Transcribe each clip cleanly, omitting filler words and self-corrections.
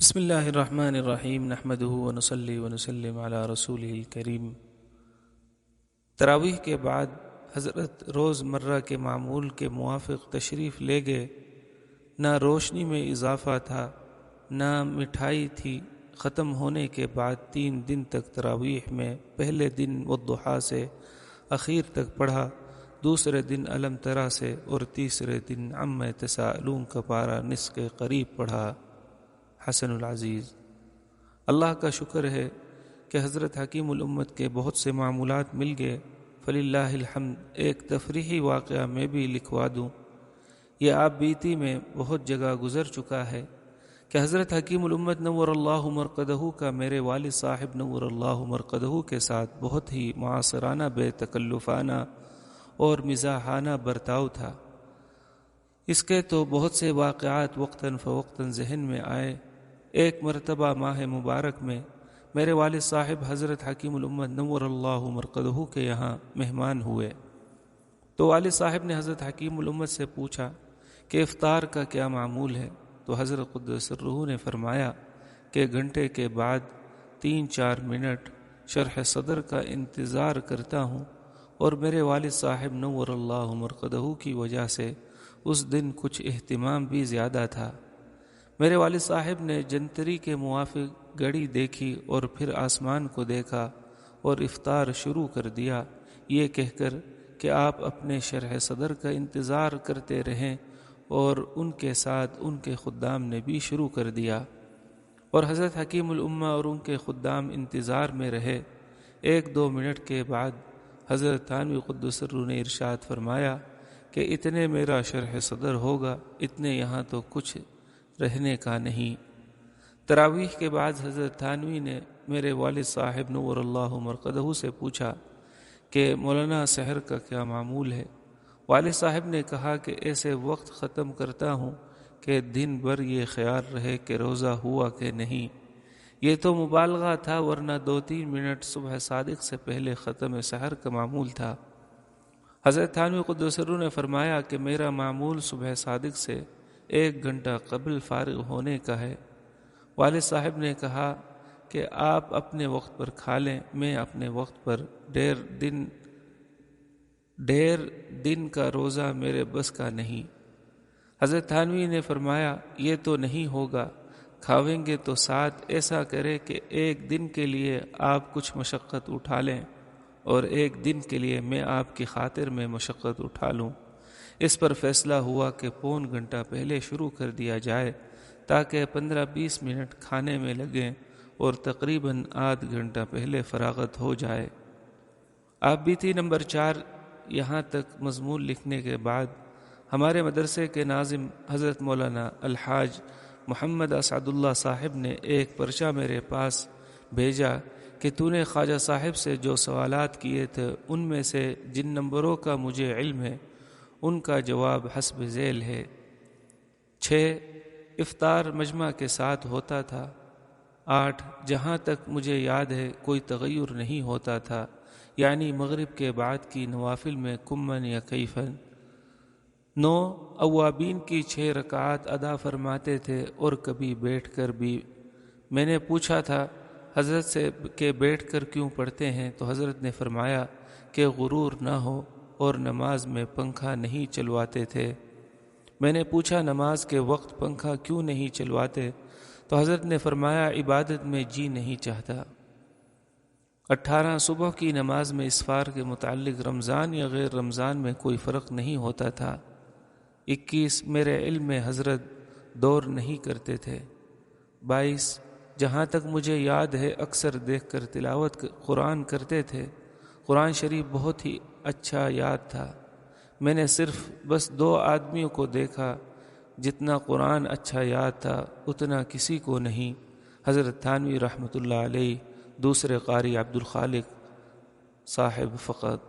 بسم اللہ الرحمن الرحیم نحمدہ ونصلی ونسلم علی رسولہ الکریم۔ تراویح کے بعد حضرت روز مرہ کے معمول کے موافق تشریف لے گئے۔ نہ روشنی میں اضافہ تھا نہ مٹھائی تھی۔ ختم ہونے کے بعد 3 دن تک تراویح میں پہلے دن والضحیٰ سے اخیر تک پڑھا، دوسرے دن الم تری سے اور تیسرے دن عما یتساءلون کا پارہ نصف کے قریب پڑھا۔ حسن العزیز۔ اللہ کا شکر ہے کہ حضرت حکیم الامت کے بہت سے معمولات مل گئے، فللہ الحمد۔ ایک تفریحی واقعہ میں بھی لکھوا دوں، یہ آپ بیتی میں بہت جگہ گزر چکا ہے کہ حضرت حکیم الامت نور اللہ مرقدہ کا میرے والد صاحب نور اللہ مرقدہ کے ساتھ بہت ہی معاصرانہ، بے تکلفانہ اور مزاحانہ برتاؤ تھا۔ اس کے تو بہت سے واقعات وقتاً فوقتاً ذہن میں آئے۔ ایک مرتبہ ماہ مبارک میں میرے والد صاحب حضرت حکیم الامت نور اللہ مرقدہ کے یہاں مہمان ہوئے، تو والد صاحب نے حضرت حکیم الامت سے پوچھا کہ افطار کا کیا معمول ہے؟ تو حضرت قدس سرہ نے فرمایا کہ گھنٹے کے بعد 3-4 منٹ شرح صدر کا انتظار کرتا ہوں، اور میرے والد صاحب نور اللہ مرقدہ کی وجہ سے اس دن کچھ اہتمام بھی زیادہ تھا۔ میرے والد صاحب نے جنتری کے موافق گھڑی دیکھی اور پھر آسمان کو دیکھا اور افطار شروع کر دیا، یہ کہہ کر کہ آپ اپنے شرح صدر کا انتظار کرتے رہیں، اور ان کے ساتھ ان کے خدام نے بھی شروع کر دیا، اور حضرت حکیم الامہ اور ان کے خدام انتظار میں رہے۔ 1-2 منٹ کے بعد حضرت تھانوی قدس سرہ نے ارشاد فرمایا کہ اتنے میرا شرح صدر ہوگا، اتنے یہاں تو کچھ رہنے کا نہیں۔ تراویح کے بعد حضرت تھانوی نے میرے والد صاحب نور اللہ مرقدہ سے پوچھا کہ مولانا سحر کا کیا معمول ہے؟ والد صاحب نے کہا کہ ایسے وقت ختم کرتا ہوں کہ دن بھر یہ خیال رہے کہ روزہ ہوا کہ نہیں۔ یہ تو مبالغہ تھا، ورنہ 2-3 منٹ صبح صادق سے پہلے ختم سحر کا معمول تھا۔ حضرت تھانوی قدس سرہ نے فرمایا کہ میرا معمول صبح صادق سے 1 گھنٹہ قبل فارغ ہونے کا ہے۔ والد صاحب نے کہا کہ آپ اپنے وقت پر کھا لیں، میں اپنے وقت پر۔ ڈیر دن کا روزہ میرے بس کا نہیں۔ حضرت تھانوی نے فرمایا یہ تو نہیں ہوگا، کھاویں گے تو ساتھ ایسا کرے کہ 1 دن کے لیے آپ کچھ مشقت اٹھا لیں، اور 1 دن کے لیے میں آپ کی خاطر میں مشقت اٹھا لوں۔ اس پر فیصلہ ہوا کہ 1.25 گھنٹہ پہلے شروع کر دیا جائے، تاکہ 15-20 منٹ کھانے میں لگیں اور تقریباً آدھ گھنٹہ پہلے فراغت ہو جائے۔ آپ بیتی نمبر 4 یہاں تک مضمون لکھنے کے بعد ہمارے مدرسے کے ناظم حضرت مولانا الحاج محمد اسعد اللہ صاحب نے ایک پرچہ میرے پاس بھیجا کہ تو نے خواجہ صاحب سے جو سوالات کیے تھے ان میں سے جن نمبروں کا مجھے علم ہے ان کا جواب حسب ذیل ہے۔ 6 افطار مجمع کے ساتھ ہوتا تھا۔ 8 جہاں تک مجھے یاد ہے کوئی تغیر نہیں ہوتا تھا، یعنی مغرب کے بعد کی نوافل میں کمن یا کیفن۔ 9 اوابین کی 6 رکعات ادا فرماتے تھے اور کبھی بیٹھ کر بھی۔ میں نے پوچھا تھا حضرت سے کہ بیٹھ کر کیوں پڑھتے ہیں؟ تو حضرت نے فرمایا کہ غرور نہ ہو اور نماز میں پنکھا نہیں چلواتے تھے۔ میں نے پوچھا نماز کے وقت پنکھا کیوں نہیں چلواتے؟ تو حضرت نے فرمایا عبادت میں جی نہیں چاہتا۔ 18 صبح کی نماز میں اسفار کے متعلق رمضان یا غیر رمضان میں کوئی فرق نہیں ہوتا تھا۔ 21 میرے علم میں حضرت دور نہیں کرتے تھے۔ 22 جہاں تک مجھے یاد ہے اکثر دیکھ کر تلاوت قرآن کرتے تھے۔ قرآن شریف بہت ہی اچھا یاد تھا۔ میں نے صرف بس 2 آدمیوں کو دیکھا جتنا قرآن اچھا یاد تھا اتنا کسی کو نہیں، حضرت تھانوی رحمۃ اللہ علیہ، دوسرے قاری عبد الخالق صاحب فقط۔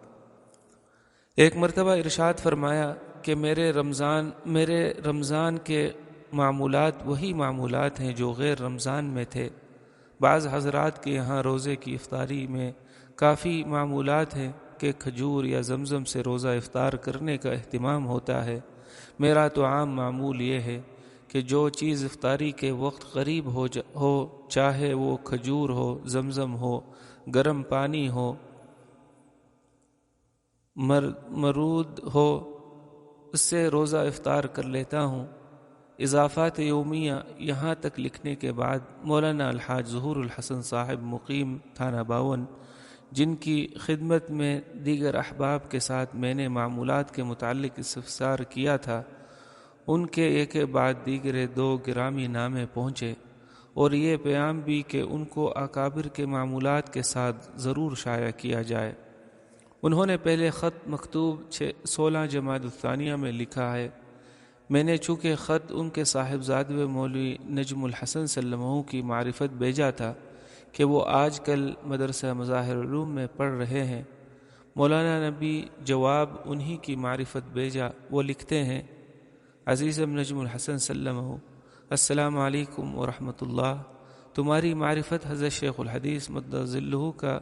ایک مرتبہ ارشاد فرمایا کہ میرے رمضان کے معمولات وہی معمولات ہیں جو غیر رمضان میں تھے۔ بعض حضرات کے یہاں روزے کی افطاری میں کافی معمولات ہیں کہ کھجور یا زمزم سے روزہ افطار کرنے کا اہتمام ہوتا ہے۔ میرا تو عام معمول یہ ہے کہ جو چیز افطاری کے وقت قریب ہو چاہے وہ کھجور ہو، زمزم ہو، گرم پانی ہو، مرود ہو، اس سے روزہ افطار کر لیتا ہوں۔ اضافات یومیہ یہاں تک لکھنے کے بعد مولانا الحاج ظہور الحسن صاحب مقیم تھانہ باون، جن کی خدمت میں دیگر احباب کے ساتھ میں نے معمولات کے متعلق استفسار کیا تھا، ان کے ایک بعد دیگر 2 گرامی نامے پہنچے، اور یہ پیام بھی کہ ان کو اکابر کے معمولات کے ساتھ ضرور شائع کیا جائے۔ انہوں نے پہلے خط مکتوب 16 جمادی الثانیہ میں لکھا ہے۔ میں نے چونکہ خط ان کے صاحبزادے مولوی نجم الحسن سلمہ کی معرفت بھیجا تھا کہ وہ آج کل مدرسہ مظاہر العلوم میں پڑھ رہے ہیں، مولانا نے بھی جواب انہی کی معرفت بھیجا۔ وہ لکھتے ہیں: عزیزم نجم الحسن سلمہ، السلام علیکم ورحمۃ اللہ۔ تمہاری معرفت حضرت شیخ الحدیث مدد ذلہ کا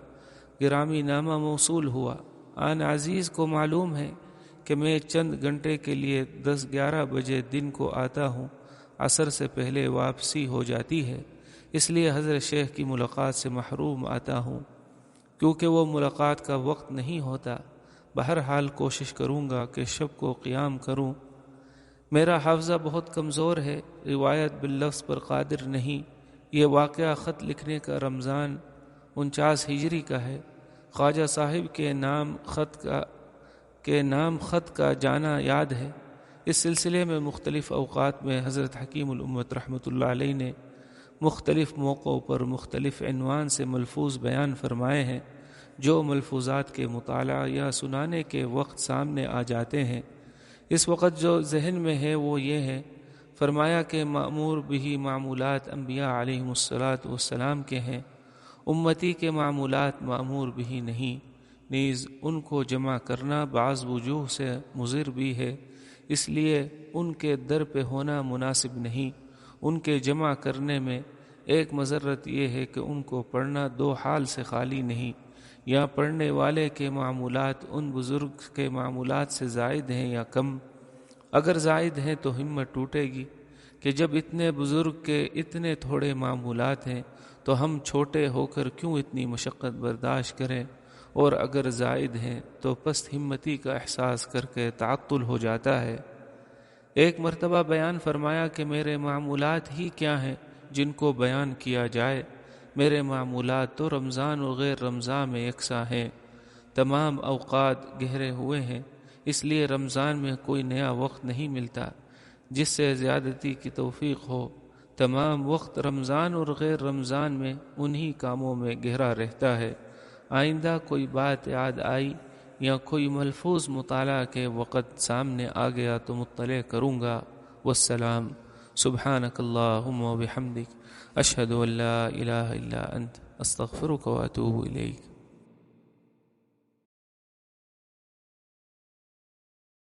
گرامی نامہ موصول ہوا۔ آن عزیز کو معلوم ہے کہ میں چند گھنٹے کے لیے 10-11 بجے دن کو آتا ہوں، عصر سے پہلے واپسی ہو جاتی ہے، اس لیے حضرت شیخ کی ملاقات سے محروم آتا ہوں، کیونکہ وہ ملاقات کا وقت نہیں ہوتا۔ بہرحال کوشش کروں گا کہ شب کو قیام کروں۔ میرا حافظہ بہت کمزور ہے، روایت باللفظ پر قادر نہیں۔ یہ واقعہ خط لکھنے کا رمضان 49 ہجری کا ہے۔ خواجہ صاحب کے نام خط کا جانا یاد ہے۔ اس سلسلے میں مختلف اوقات میں حضرت حکیم الامت رحمۃ اللہ علیہ نے مختلف موقعوں پر مختلف عنوان سے ملفوظ بیان فرمائے ہیں، جو ملفوظات کے مطالعہ یا سنانے کے وقت سامنے آ جاتے ہیں۔ اس وقت جو ذہن میں ہے وہ یہ ہے، فرمایا کہ مأمور بھی معمولات انبیاء علیہم الصلاۃ والسلام کے ہیں، امتی کے معمولات مأمور بھی نہیں، نیز ان کو جمع کرنا بعض وجوہ سے مضر بھی ہے، اس لیے ان کے در پہ ہونا مناسب نہیں۔ ان کے جمع کرنے میں ایک مضرت یہ ہے کہ ان کو پڑھنا 2 حال سے خالی نہیں، یا پڑھنے والے کے معمولات ان بزرگ کے معمولات سے زائد ہیں یا کم۔ اگر زائد ہیں تو ہمت ٹوٹے گی کہ جب اتنے بزرگ کے اتنے تھوڑے معمولات ہیں تو ہم چھوٹے ہو کر کیوں اتنی مشقت برداشت کریں، اور اگر زائد ہیں تو پست ہمتی کا احساس کر کے تعطل ہو جاتا ہے۔ ایک مرتبہ بیان فرمایا کہ میرے معمولات ہی کیا ہیں جن کو بیان کیا جائے، میرے معمولات تو رمضان و غیر رمضان میں یکساں ہیں، تمام اوقات گہرے ہوئے ہیں، اس لیے رمضان میں کوئی نیا وقت نہیں ملتا جس سے زیادتی کی توفیق ہو۔ تمام وقت رمضان اور غیر رمضان میں انہی کاموں میں گہرا رہتا ہے۔ آئندہ کوئی بات یاد آئی یا کوئی ملفوظ مطالعہ کے وقت سامنے آ گیا تو مطلع کروں گا۔ والسلام۔ سبحانک اللہم و بحمدک، اشہد ان لا الہ الا انت، استغفرک و اتوب الیک۔